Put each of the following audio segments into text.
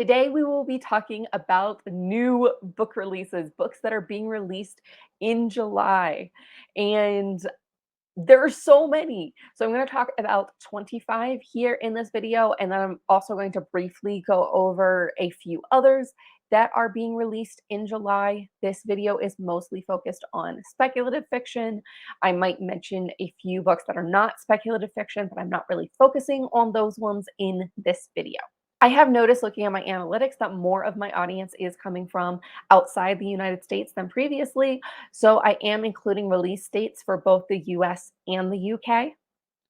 Today we will be talking about new book releases, books that are being released in July. And there are so many. So I'm going to talk about 25 here in this video, and then I'm also going to briefly go over a few others that are being released in July. This video is mostly focused on speculative fiction. I might mention a few books that are not speculative fiction, but I'm not really focusing on those ones in this video. I have noticed looking at my analytics that more of my audience is coming from outside the United States than previously, so I am including release dates for both the US and the UK.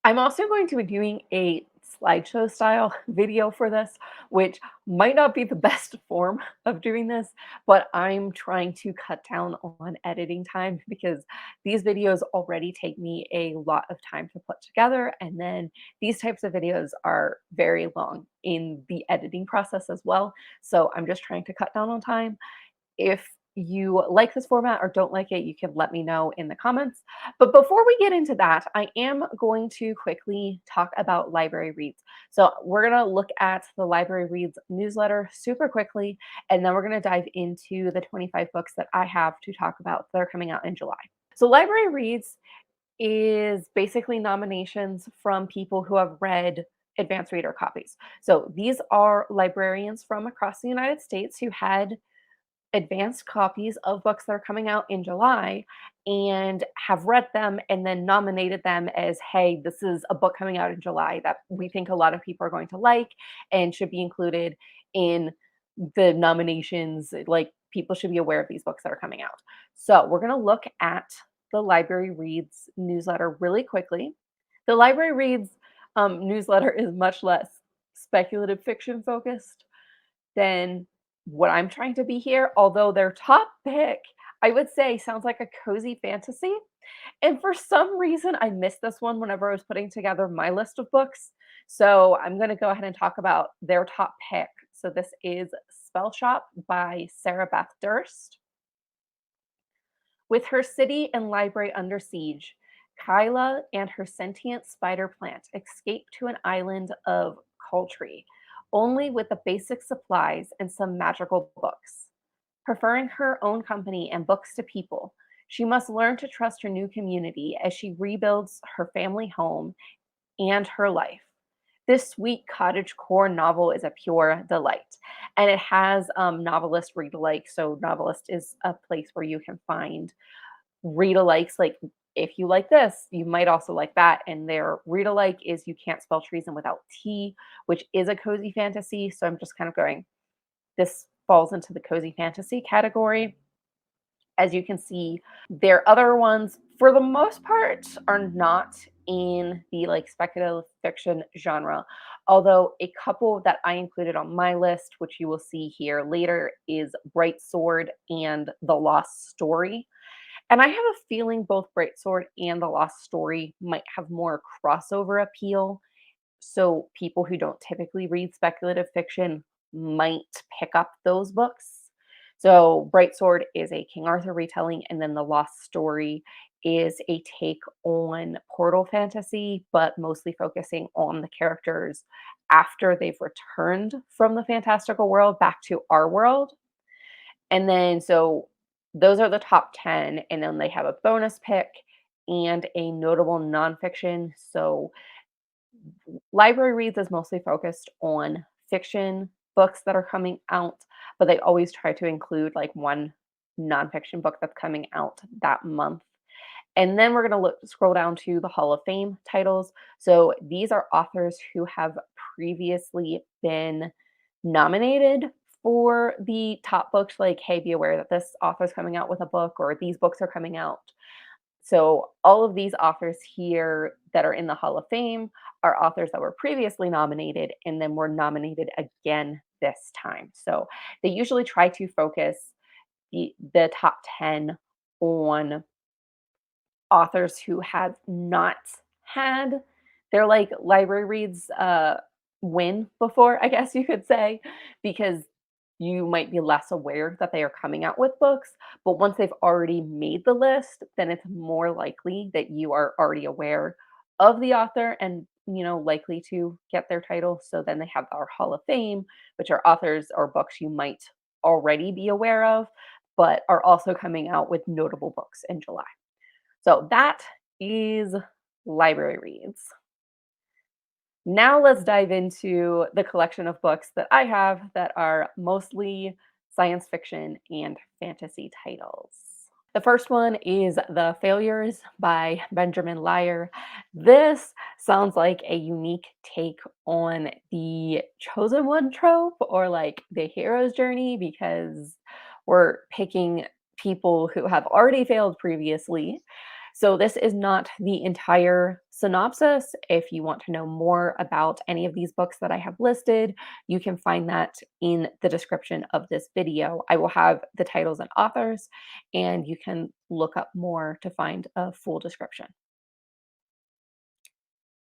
I'm also going to be doing a slideshow style video for this, which might not be the best form of doing this, but I'm trying to cut down on editing time because these videos already take me a lot of time to put together. And then these types of videos are very long in the editing process as well. So I'm just trying to cut down on time. If you like this format or don't like it, you can let me know in the comments. But before we get into that, I am going to quickly talk about Library Reads. So we're going to look at the Library Reads newsletter super quickly, and then we're going to dive into the 25 books that I have to talk about that are coming out in July. So Library Reads is basically nominations from people who have read advanced reader copies. So these are librarians from across the United States who had advanced copies of books that are coming out in July and have read them and then nominated them as, hey, this is a book coming out in July that we think a lot of people are going to like and should be included in the nominations. Like, people should be aware of these books that are coming out. So we're going to look at the Library Reads newsletter really quickly. The Library Reads newsletter is much less speculative fiction focused than what I'm trying to be here, although their top pick, I would say, sounds like a cozy fantasy. And for some reason, I missed this one whenever I was putting together my list of books. So I'm going to go ahead and talk about their top pick. So this is Spell Shop by Sarah Beth Durst. With her city and library under siege, Kyla and her sentient spider plant escape to an island of Coltree, only with the basic supplies and some magical books. Preferring her own company and books to people, she must learn to trust her new community as she rebuilds her family home and her life. This sweet cottagecore novel is a pure delight, and it has novelist read alike. So, novelist is a place where you can find read alikes. Like, if you like this, you might also like that. And their read alike is You Can't Spell Treason Without Tea, which is a cozy fantasy. So I'm just kind of going, this falls into the cozy fantasy category. As you can see, their other ones, for the most part, are not in the like speculative fiction genre. Although a couple that I included on my list, which you will see here later, is Bright Sword and The Lost Story. And I have a feeling both Bright Sword and The Lost Story might have more crossover appeal. So people who don't typically read speculative fiction might pick up those books. So Bright Sword is a King Arthur retelling, and then The Lost Story is a take on portal fantasy, but mostly focusing on the characters after they've returned from the fantastical world back to our world. And then, so those are the top 10. And then they have a bonus pick and a notable nonfiction. So Library Reads is mostly focused on fiction books that are coming out, but they always try to include like one nonfiction book that's coming out that month. And then we're going to scroll down to the Hall of Fame titles. So these are authors who have previously been nominated for the top books, like, hey, be aware that this author's coming out with a book, or these books are coming out. So all of these authors here that are in the Hall of Fame are authors that were previously nominated and then were nominated again this time. So they usually try to focus the top 10 on authors who have not had their like Library Reads win before, I guess you could say, because you might be less aware that they are coming out with books. But once they've already made the list, then it's more likely that you are already aware of the author and likely to get their title. So then they have our Hall of Fame, which are authors or books you might already be aware of, but are also coming out with notable books in July. So that is Library Reads. Now let's dive into the collection of books that I have that are mostly science fiction and fantasy titles. The first one is The Failures by Benjamin Lyer. This sounds like a unique take on the chosen one trope or like the hero's journey because we're picking people who have already failed previously. So this is not the entire synopsis. If you want to know more about any of these books that I have listed, you can find that in the description of this video. I will have the titles and authors, and you can look up more to find a full description.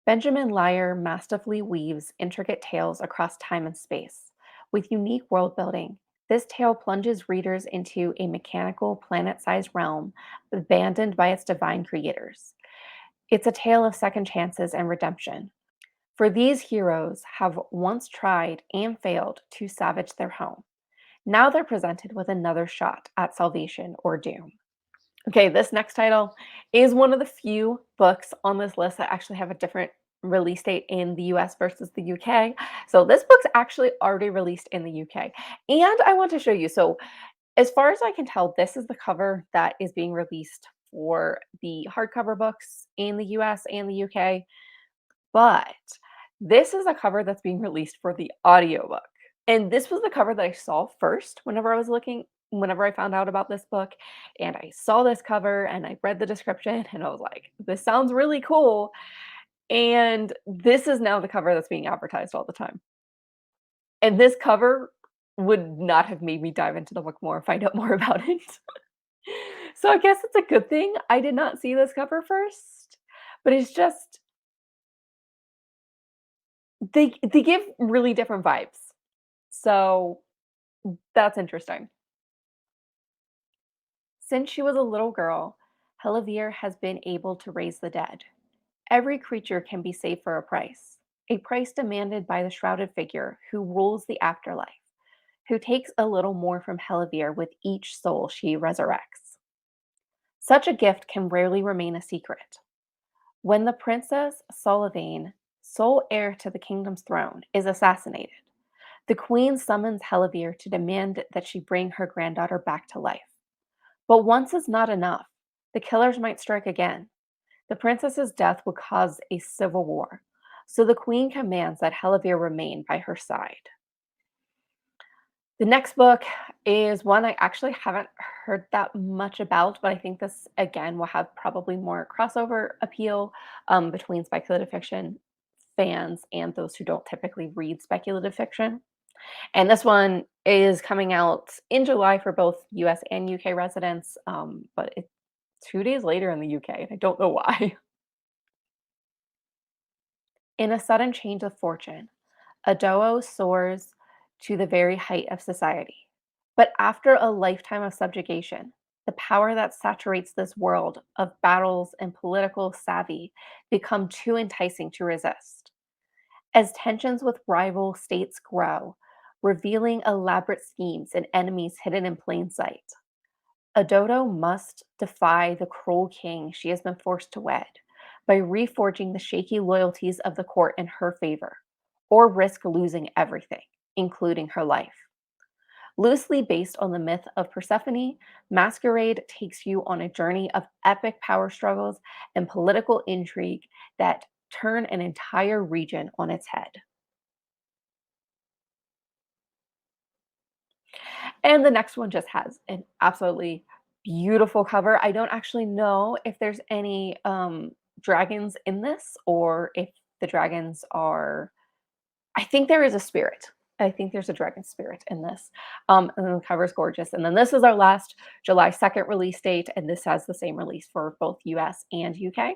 Benjamin Lyer masterfully weaves intricate tales across time and space. With unique world building, this tale plunges readers into a mechanical, planet-sized realm abandoned by its divine creators. It's a tale of second chances and redemption. For these heroes have once tried and failed to salvage their home. Now they're presented with another shot at salvation or doom. Okay, this next title is one of the few books on this list that actually have a different release date in the US versus the UK. So this book's actually already released in the UK. And I want to show you. So as far as I can tell, this is the cover that is being released for the hardcover books in the US and the UK. But this is a cover that's being released for the audiobook. And this was the cover that I saw first whenever I found out about this book. And I saw this cover and I read the description and I was like, this sounds really cool. And this is now the cover that's being advertised all the time. And this cover would not have made me dive into the book more and find out more about it. So I guess it's a good thing I did not see this cover first. But it's just they give really different vibes. So that's interesting. Since she was a little girl, Helivyr has been able to raise the dead. Every creature can be saved for a price demanded by the shrouded figure who rules the afterlife, who takes a little more from Helivyr with each soul she resurrects. Such a gift can rarely remain a secret. When the Princess Solavane, sole heir to the kingdom's throne, is assassinated, the queen summons Helivyr to demand that she bring her granddaughter back to life. But once is not enough. The killers might strike again. The princess's death would cause a civil war, so the queen commands that Helivyr remain by her side. The next book is one I actually haven't heard that much about, but I think this, again, will have probably more crossover appeal between speculative fiction fans and those who don't typically read speculative fiction. And this one is coming out in July for both US and UK residents, but it's 2 days later in the UK, and I don't know why. In a sudden change of fortune, Adowo soars to the very height of society. But after a lifetime of subjugation, the power that saturates this world of battles and political savvy become too enticing to resist. As tensions with rival states grow, revealing elaborate schemes and enemies hidden in plain sight, Adodo must defy the cruel king she has been forced to wed by reforging the shaky loyalties of the court in her favor, or risk losing everything, including her life. Loosely based on the myth of Persephone, Masquerade takes you on a journey of epic power struggles and political intrigue that turn an entire region on its head. And the next one just has an absolutely beautiful cover. I don't actually know if there's any dragons in this or if the dragons are. I think there is a spirit. I think there's a dragon spirit in this. And the cover is gorgeous. And then this is our last July 2nd release date, and this has the same release for both US and UK.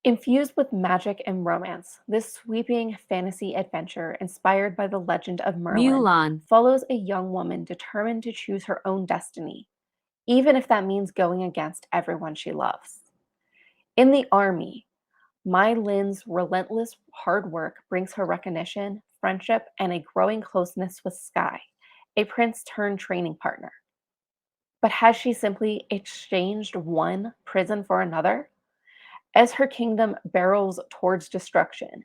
Infused with magic and romance, this sweeping fantasy adventure, inspired by the legend of Merlin, Mulan follows a young woman determined to choose her own destiny, even if that means going against everyone she loves. In the army, Mai Lin's relentless hard work brings her recognition, friendship, and a growing closeness with Sky, a prince turned training partner. But has she simply exchanged one prison for another? As her kingdom barrels towards destruction,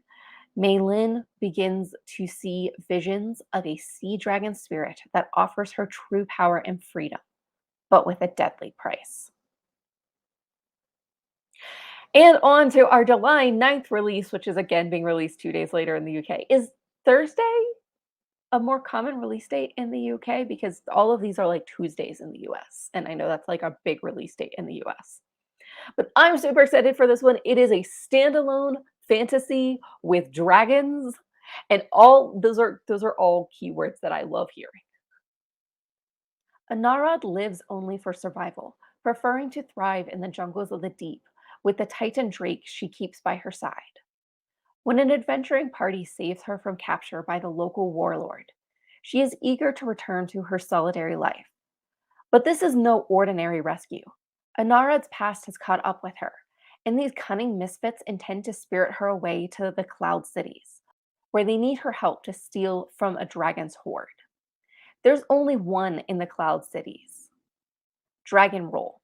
Mei Lin begins to see visions of a sea dragon spirit that offers her true power and freedom, but with a deadly price. And on to our July 9th release, which is again being released 2 days later in the UK. Is Thursday a more common release date in the UK? Because all of these are like Tuesdays in the US. And I know that's like a big release date in the US. But I'm super excited for this one. It is a standalone fantasy with dragons. And all those are all keywords that I love hearing. Anarad lives only for survival, preferring to thrive in the jungles of the deep, with the Titan Drake she keeps by her side. When an adventuring party saves her from capture by the local warlord, she is eager to return to her solitary life. But this is no ordinary rescue. Anarad's past has caught up with her, and these cunning misfits intend to spirit her away to the Cloud Cities, where they need her help to steal from a dragon's horde. There's only one in the Cloud Cities, Dragon Roll,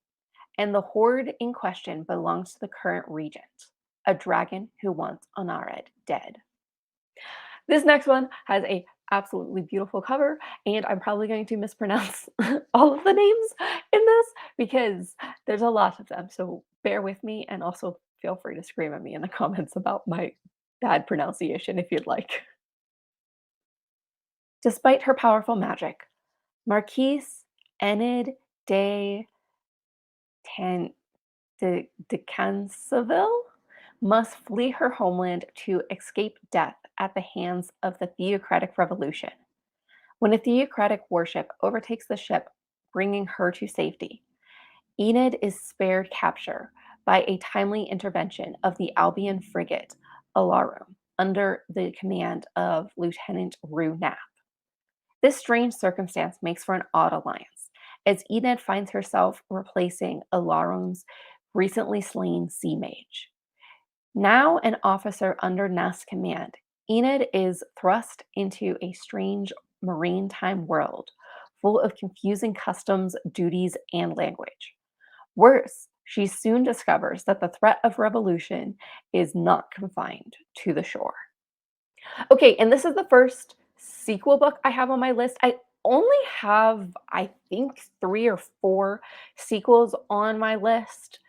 and the horde in question belongs to the current regent, a dragon who wants Anarad dead. This next one has a absolutely beautiful cover, and I'm probably going to mispronounce all of the names in this because there's a lot of them. So bear with me, and also feel free to scream at me in the comments about my bad pronunciation if you'd like. Despite her powerful magic, Marquise Enid Tan de Cansaville must flee her homeland to escape death at the hands of the theocratic revolution. When a theocratic warship overtakes the ship, bringing her to safety, Enid is spared capture by a timely intervention of the Albion frigate Alarum under the command of Lieutenant Rue Knapp. This strange circumstance makes for an odd alliance, as Enid finds herself replacing Alarum's recently slain sea mage. Now an officer under Knapp's command, Enid is thrust into a strange maritime world full of confusing customs, duties, and language. Worse, she soon discovers that the threat of revolution is not confined to the shore. Okay, and this is the first sequel book I have on my list. I only have, I think, 3 or 4 sequels on my list,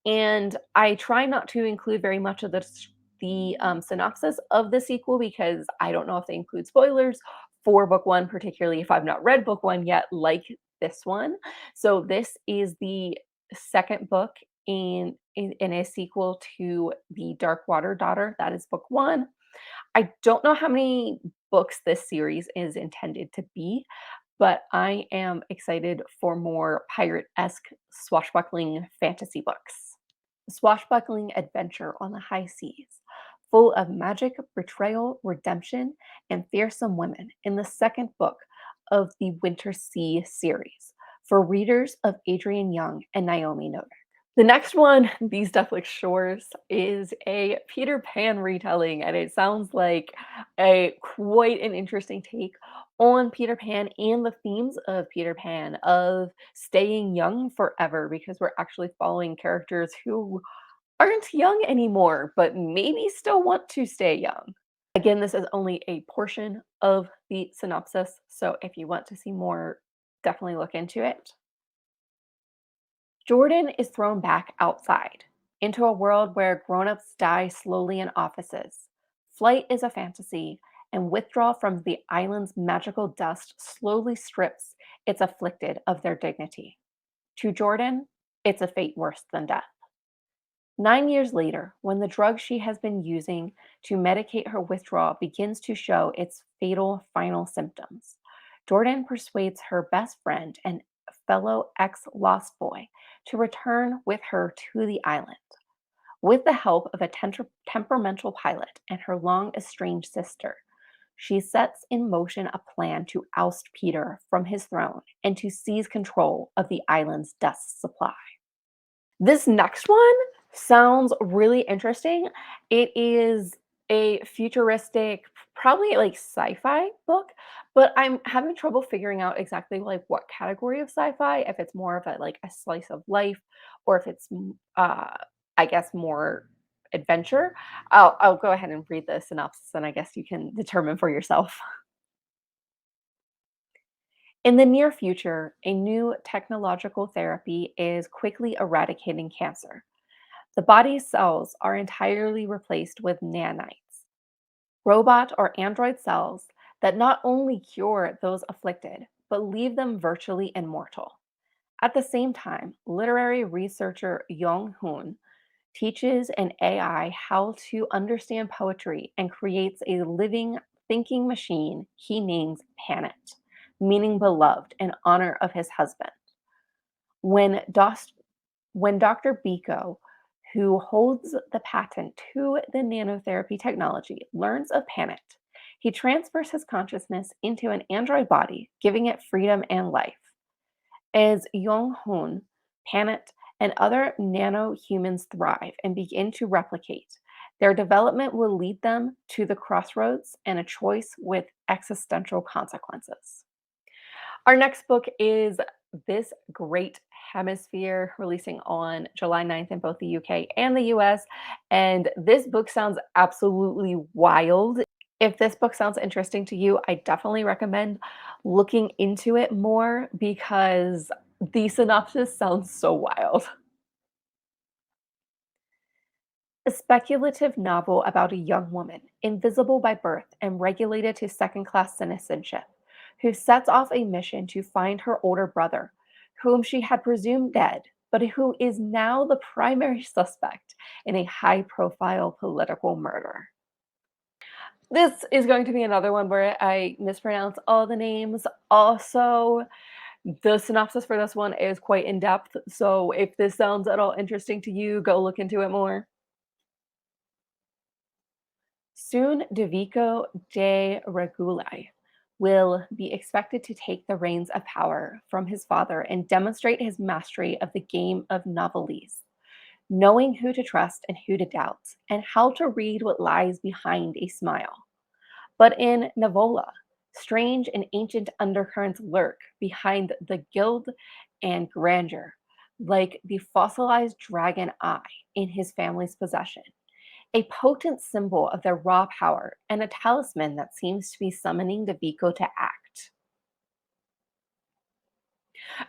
and I try not to include very much of the synopsis of the sequel because I don't know if they include spoilers for book 1, particularly if I've not read book 1 yet, like this one. So this is the second book in a sequel to The Darkwater Daughter. That is book 1. I don't know how many books this series is intended to be, but I am excited for more pirate-esque swashbuckling fantasy books. A swashbuckling adventure on the high seas, full of magic, betrayal, redemption, and fearsome women in the second book of the Winter Sea series for readers of Adrian Young and Naomi Novik. The next one, These Deathless Shores, is a Peter Pan retelling, and it sounds like quite an interesting take on Peter Pan and the themes of Peter Pan, of staying young forever, because we're actually following characters who aren't young anymore, but maybe still want to stay young. Again, this is only a portion of the synopsis, so if you want to see more, definitely look into it. Jordan is thrown back outside, into a world where grown-ups die slowly in offices. Flight is a fantasy, and withdrawal from the island's magical dust slowly strips its afflicted of their dignity. To Jordan, it's a fate worse than death. 9 years later, when the drug she has been using to medicate her withdrawal begins to show its fatal final symptoms, Jordan persuades her best friend and fellow ex-Lost Boy to return with her to the island. With the help of a temperamental pilot and her long-estranged sister, she sets in motion a plan to oust Peter from his throne and to seize control of the island's dust supply. This next one Sounds really interesting. It is a futuristic, probably like sci-fi book, but I'm having trouble figuring out exactly like what category of sci-fi, if it's more of a like a slice of life or if it's I guess more adventure. I'll go ahead and read the synopsis and I guess you can determine for yourself. In the near future, a new technological therapy is quickly eradicating cancer. The body's cells are entirely replaced with nanites, robot or android cells that not only cure those afflicted, but leave them virtually immortal. At the same time, literary researcher Yong Hoon teaches an AI how to understand poetry and creates a living, thinking machine he names Panet, meaning beloved in honor of his husband. When when Dr. Biko, who holds the patent to the nanotherapy technology, learns of Panet, he transfers his consciousness into an android body, giving it freedom and life. As Yong Hoon, Panet, and other nano-humans thrive and begin to replicate, their development will lead them to the crossroads and a choice with existential consequences. Our next book is This Great Hemisphere, releasing on July 9th in both the UK and the US. And this book sounds absolutely wild. If this book sounds interesting to you, I definitely recommend looking into it more because the synopsis sounds so wild. A speculative novel about a young woman, invisible by birth and regulated to second class citizenship, who sets off a mission to find her older brother, whom she had presumed dead, but who is now the primary suspect in a high profile political murder. This is going to be another one where I mispronounce all the names. Also, the synopsis for this one is quite in depth. So if this sounds at all interesting to you, go look into it more. Soon, Deviko de Reguli will be expected to take the reins of power from his father and demonstrate his mastery of the game of novelese, knowing who to trust and who to doubt, and how to read what lies behind a smile. But in Navola, strange and ancient undercurrents lurk behind the guild and grandeur, like the fossilized dragon eye in his family's possession, a potent symbol of their raw power and a talisman that seems to be summoning the Vico to act.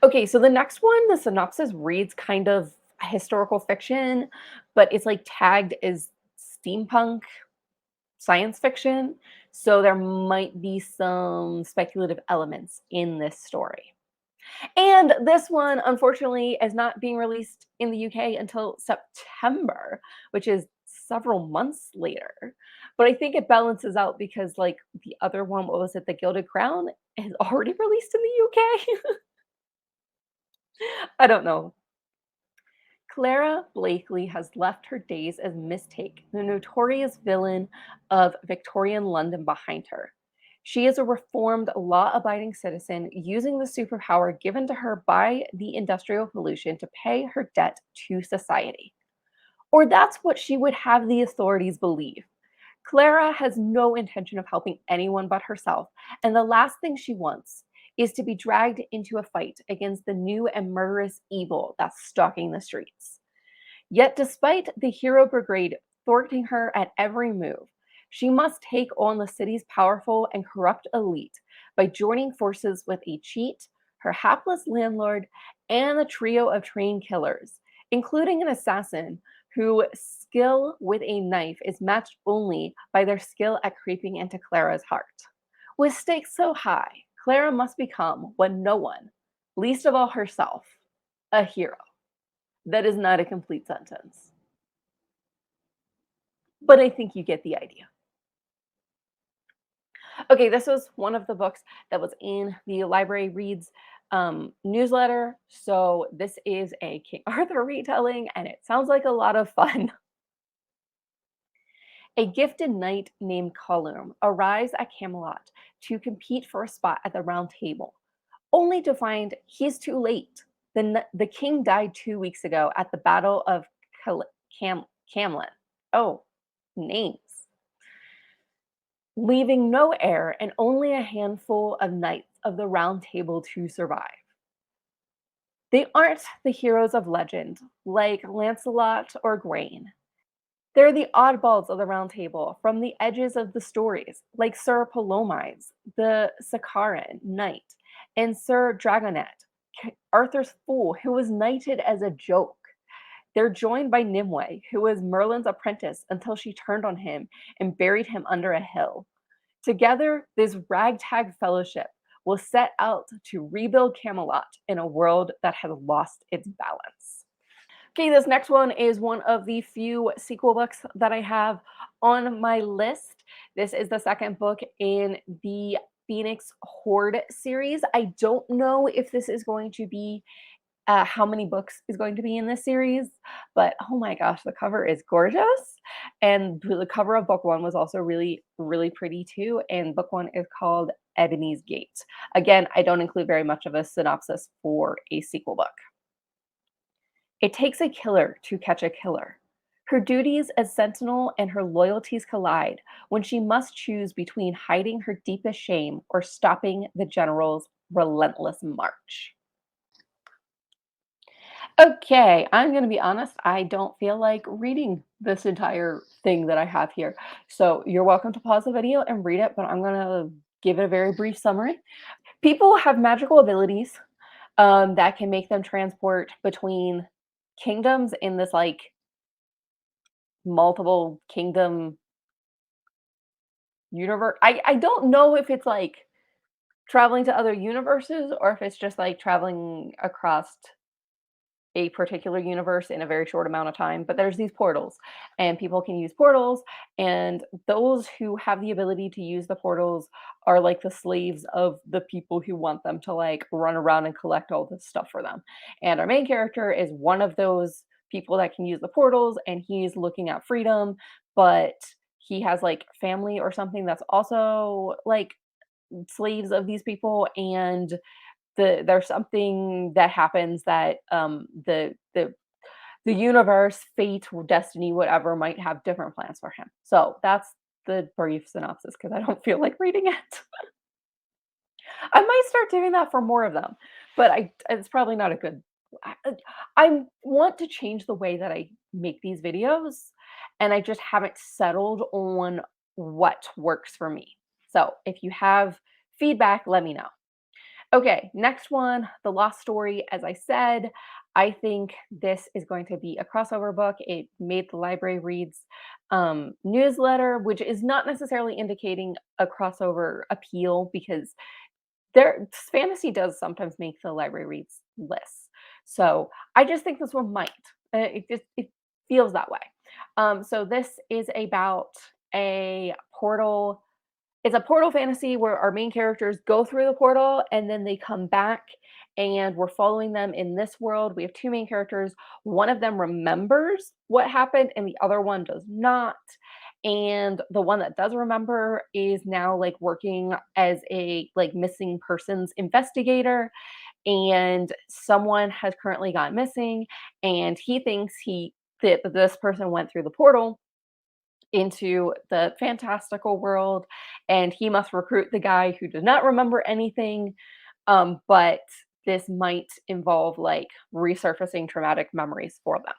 Okay, so the next one, the synopsis reads kind of historical fiction, but it's like tagged as steampunk science fiction. So there might be some speculative elements in this story. And this one, unfortunately, is not being released in the UK until September, which is several months later. But I think it balances out because, like, the other one, what was it, The Gilded Crown, is already released in the UK. I don't know. Clara Blakely has left her days as Miss Take, the notorious villain of Victorian London, behind her. She is a reformed, law abiding citizen using the superpower given to her by the industrial pollution to pay her debt to society. Or that's what she would have the authorities believe. Clara has no intention of helping anyone but herself, and the last thing she wants is to be dragged into a fight against the new and murderous evil that's stalking the streets. Yet, despite the hero brigade thwarting her at every move, she must take on the city's powerful and corrupt elite by joining forces with a cheat, her hapless landlord, and a trio of trained killers, including an assassin whose skill with a knife is matched only by their skill at creeping into Clara's heart. With stakes so high, Clara must become what no one, least of all herself, a hero. That is not a complete sentence, but I think you get the idea. Okay, this was one of the books that was in the Library Reads newsletter. So this is a King Arthur retelling, and it sounds like a lot of fun. A gifted knight named Colum arrives at Camelot to compete for a spot at the Round Table, only to find he's too late. The king died 2 weeks ago at the Battle of Camlin. Oh, names. Leaving no heir and only a handful of knights of the Round Table to survive. They aren't the heroes of legend, like Lancelot or Gawain. They're the oddballs of the Round Table, from the edges of the stories, like Sir Palomides, the Sakaran knight, and Sir Dragonet, Arthur's fool, who was knighted as a joke. They're joined by Nimue, who was Merlin's apprentice until she turned on him and buried him under a hill. Together, this ragtag fellowship will set out to rebuild Camelot in a world that has lost its balance. Okay, this next one is one of the few sequel books that I have on my list. This is the second book in the Phoenix Horde series. I don't know if this is going to be how many books is going to be in this series, but oh my gosh, the cover is gorgeous. And the cover of book one was also really, really pretty too. And book one is called Ebony's Gate. Again, I don't include very much of a synopsis for a sequel book. It takes a killer to catch a killer. Her duties as sentinel and her loyalties collide when she must choose between hiding her deepest shame or stopping the general's relentless march. Okay, I'm going to be honest, I don't feel like reading this entire thing that I have here. So you're welcome to pause the video and read it, but I'm going to give it a very brief summary. People have magical abilities that can make them transport between kingdoms in this like multiple kingdom universe. I don't know if it's like traveling to other universes or if it's just like traveling across a particular universe in a very short amount of time, but there's these portals and people can use portals, and those who have the ability to use the portals are like the slaves of the people who want them to like run around and collect all this stuff for them. And our main character is one of those people that can use the portals, and he's looking at freedom, but he has like family or something that's also like slaves of these people, and there's something that happens that the universe, fate, destiny, whatever might have different plans for him. So that's the brief synopsis because I don't feel like reading it. I might start doing that for more of them, but it's probably not a good. I want to change the way that I make these videos, and I just haven't settled on what works for me. So if you have feedback, let me know. Okay, next one, The Lost Story. As I said, I think this is going to be a crossover book. It made the Library Reads newsletter, which is not necessarily indicating a crossover appeal because there fantasy does sometimes make the Library Reads lists. So I just think this one might. It feels that way. So this is about a portal. It's a portal fantasy where our main characters go through the portal and then they come back, and we're following them in this world. We have two main characters. One of them remembers what happened and the other one does not. And the one that does remember is now like working as a like missing persons investigator, and someone has currently gone missing, and he thinks that this person went through the portal into the fantastical world, and he must recruit the guy who does not remember anything. But this might involve like resurfacing traumatic memories for them.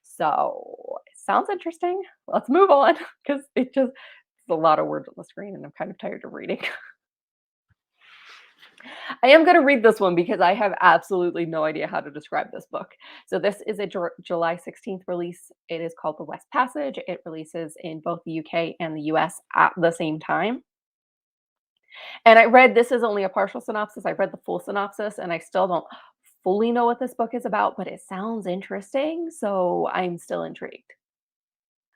So it sounds interesting. Let's move on because it's a lot of words on the screen and I'm kind of tired of reading. I am going to read this one because I have absolutely no idea how to describe this book. So this is a July 16th release. It is called The West Passage. It releases in both the UK and the US at the same time. And this is only a partial synopsis. I read the full synopsis and I still don't fully know what this book is about, but it sounds interesting. So I'm still intrigued.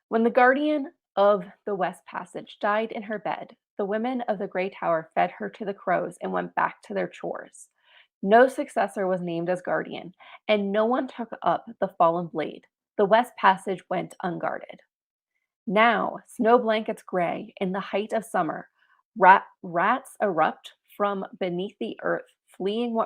When the guardian of the West Passage died in her bed, the women of the Grey Tower fed her to the crows and went back to their chores. No successor was named as guardian, and no one took up the fallen blade. The West Passage went unguarded. Now, snow blankets gray in the height of summer, rats erupt from beneath the earth, fleeing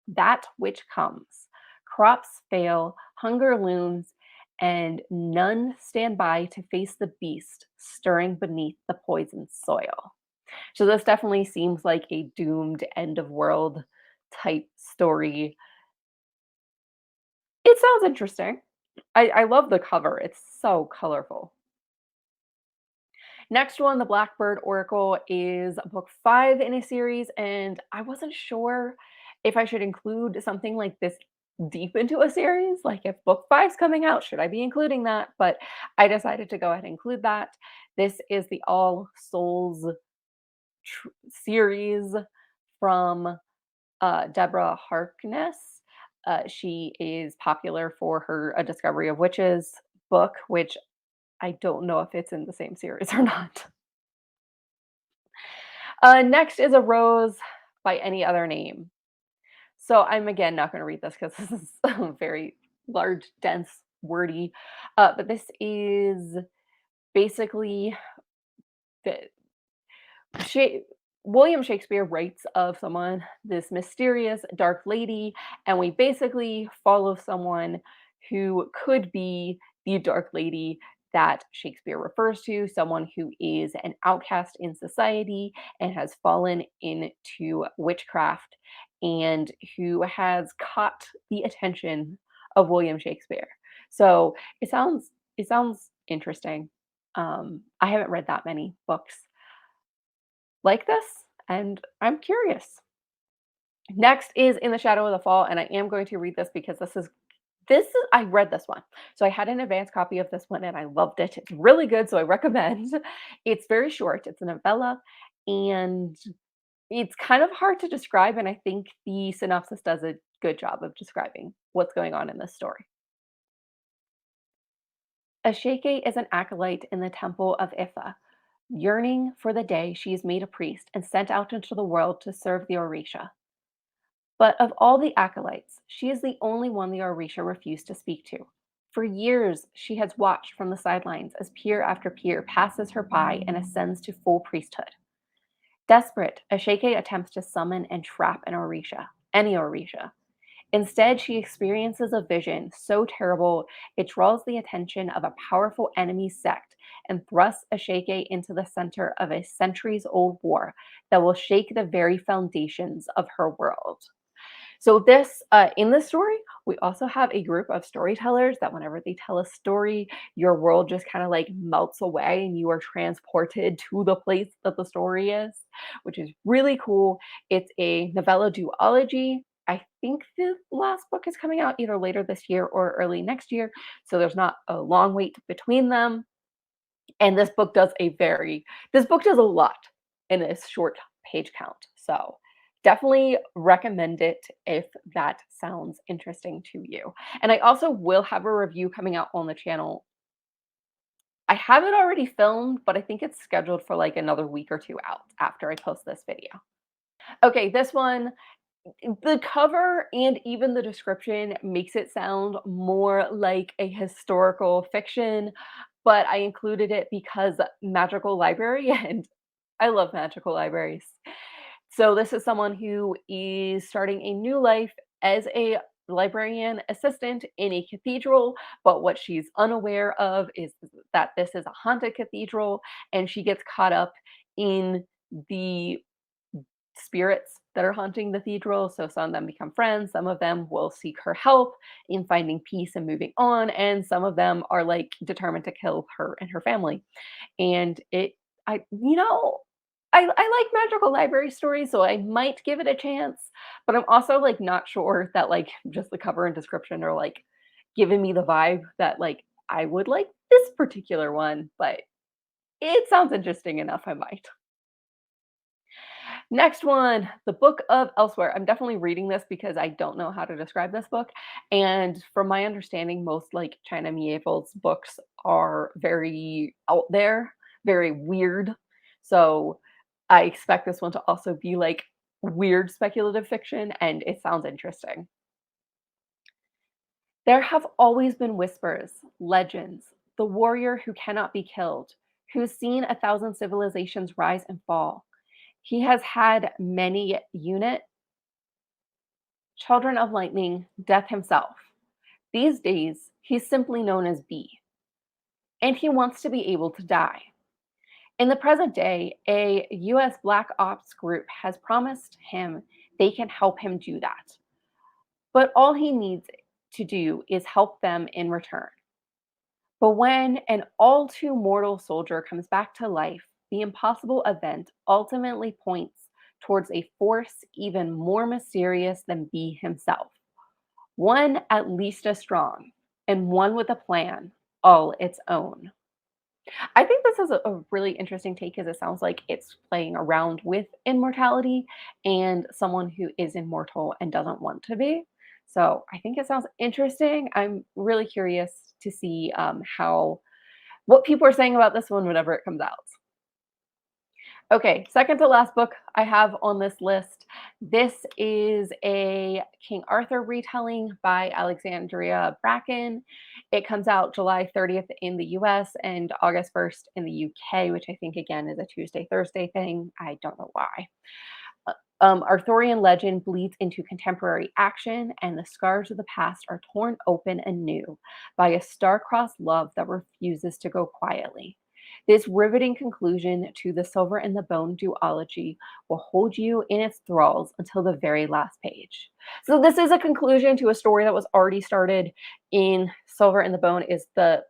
that which comes. Crops fail, hunger looms, and none stand by to face the beast stirring beneath the poisoned soil. So this definitely seems like a doomed end of world type story. It sounds interesting. I love the cover. It's so colorful. Next one, The Blackbird Oracle, is book 5 in a series, and I wasn't sure if I should include something like this deep into a series. Like, if book 5's coming out, should I be including that? But I decided to go ahead and include that. This is the All Souls series from Deborah Harkness. She is popular for her A Discovery of Witches book, which I don't know if it's in the same series or not. Next is A Rose by Any Other Name. So I'm again not going to read this because this is very large, dense, wordy. But this is basically the Sha William Shakespeare writes of someone, this mysterious dark lady, and we basically follow someone who could be the dark lady that Shakespeare refers to, someone who is an outcast in society and has fallen into witchcraft and who has caught the attention of William Shakespeare. So it sounds interesting. I haven't read that many books like this, and I'm curious. Next is In the Shadow of the Fall, and I am going to read this because this is I read this one. So I had an advanced copy of this one and I loved it. It's really good, so I recommend. It's very short. It's a novella and it's kind of hard to describe, and I think the synopsis does a good job of describing what's going on in this story. Ashake is an acolyte in the temple of Ifa, yearning for the day she is made a priest and sent out into the world to serve the Orisha. But of all the acolytes, she is the only one the Orisha refused to speak to. For years, she has watched from the sidelines as peer after peer passes her by and ascends to full priesthood. Desperate, Ashake attempts to summon and trap an Orisha, any Orisha. Instead, she experiences a vision so terrible it draws the attention of a powerful enemy sect and thrusts Ashake into the center of a centuries old war that will shake the very foundations of her world. So in this story, we also have a group of storytellers that whenever they tell a story, your world just kind of like melts away and you are transported to the place that the story is, which is really cool. It's a novella duology. I think the last book is coming out either later this year or early next year, so there's not a long wait between them. And this book does a lot in this short page count. So definitely recommend it if that sounds interesting to you. And I also will have a review coming out on the channel. I have it already filmed, but I think it's scheduled for like another week or two out after I post this video. Okay, this one, the cover and even the description makes it sound more like a historical fiction, but I included it because magical library, and I love magical libraries. So this is someone who is starting a new life as a librarian assistant in a cathedral, but what she's unaware of is that this is a haunted cathedral, and she gets caught up in the spirits that are haunting the cathedral. So some of them become friends, some of them will seek her help in finding peace and moving on, and some of them are like determined to kill her and her family. And I like magical library stories, so I might give it a chance, but I'm also like not sure that like just the cover and description are like giving me the vibe that like I would like this particular one, but it sounds interesting enough, I might. Next one, The Book of Elsewhere. I'm definitely reading this because I don't know how to describe this book. And from my understanding, most like China Miéville's books are very out there, very weird. So I expect this one to also be like weird speculative fiction, and it sounds interesting. There have always been whispers, legends, the warrior who cannot be killed, who's seen 1,000 civilizations rise and fall. He has had many unit children of lightning, death himself. These days, he's simply known as B, and he wants to be able to die. In the present day, a US Black Ops group has promised him they can help him do that. But all he needs to do is help them in return. But when an all too mortal soldier comes back to life, the impossible event ultimately points towards a force even more mysterious than B himself. One at least as strong, and one with a plan all its own. I think this is a really interesting take because it sounds like it's playing around with immortality and someone who is immortal and doesn't want to be. So I think it sounds interesting. I'm really curious to see how what people are saying about this one whenever it comes out. Okay, second to last book I have on this list. This is a King Arthur retelling by Alexandria Bracken. It comes out July 30th in the US and August 1st in the UK, which I think again is a Tuesday, Thursday thing. I don't know why. Arthurian legend bleeds into contemporary action, and the scars of the past are torn open anew by a star-crossed love that refuses to go quietly. This riveting conclusion to the Silver and the Bone duology will hold you in its thralls until the very last page. So this is a conclusion to a story that was already started in Silver and the Bone is the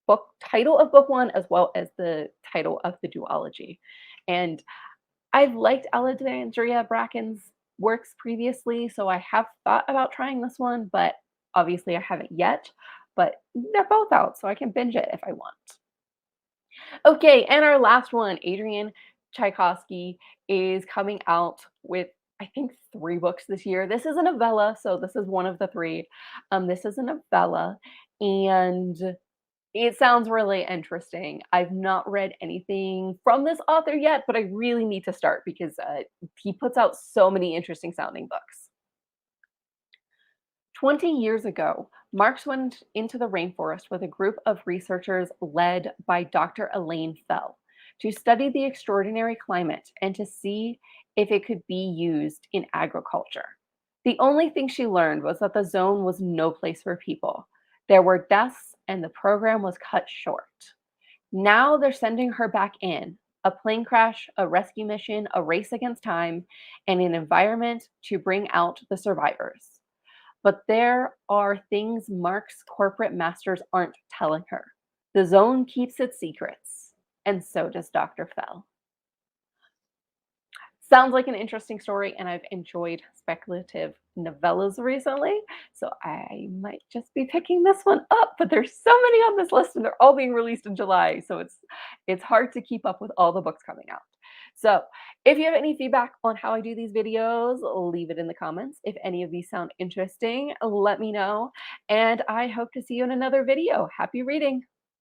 book title of book one as well as the title of the duology. And I've liked Alexandria Bracken's works previously, so I have thought about trying this one, but obviously I haven't yet. But they're both out, so I can binge it if I want. Okay, and our last one, Adrian Tchaikovsky, is coming out with, I think, 3 books this year. This is a novella, so this is one of the 3. This is a novella, and it sounds really interesting. I've not read anything from this author yet, but I really need to start because he puts out so many interesting sounding books. 20 years ago, Marx went into the rainforest with a group of researchers led by Dr. Elaine Fell to study the extraordinary climate and to see if it could be used in agriculture. The only thing she learned was that the zone was no place for people. There were deaths, and the program was cut short. Now they're sending her back in a plane crash, a rescue mission, a race against time, and an environment to bring out the survivors. But there are things Mark's corporate masters aren't telling her. The zone keeps its secrets, and so does Dr. Fell. Sounds like an interesting story, and I've enjoyed speculative novellas recently, so I might just be picking this one up. But there's so many on this list, and they're all being released in July, so it's hard to keep up with all the books coming out. So if you have any feedback on how I do these videos, leave it in the comments. If any of these sound interesting, let me know, and I hope to see you in another video. Happy reading!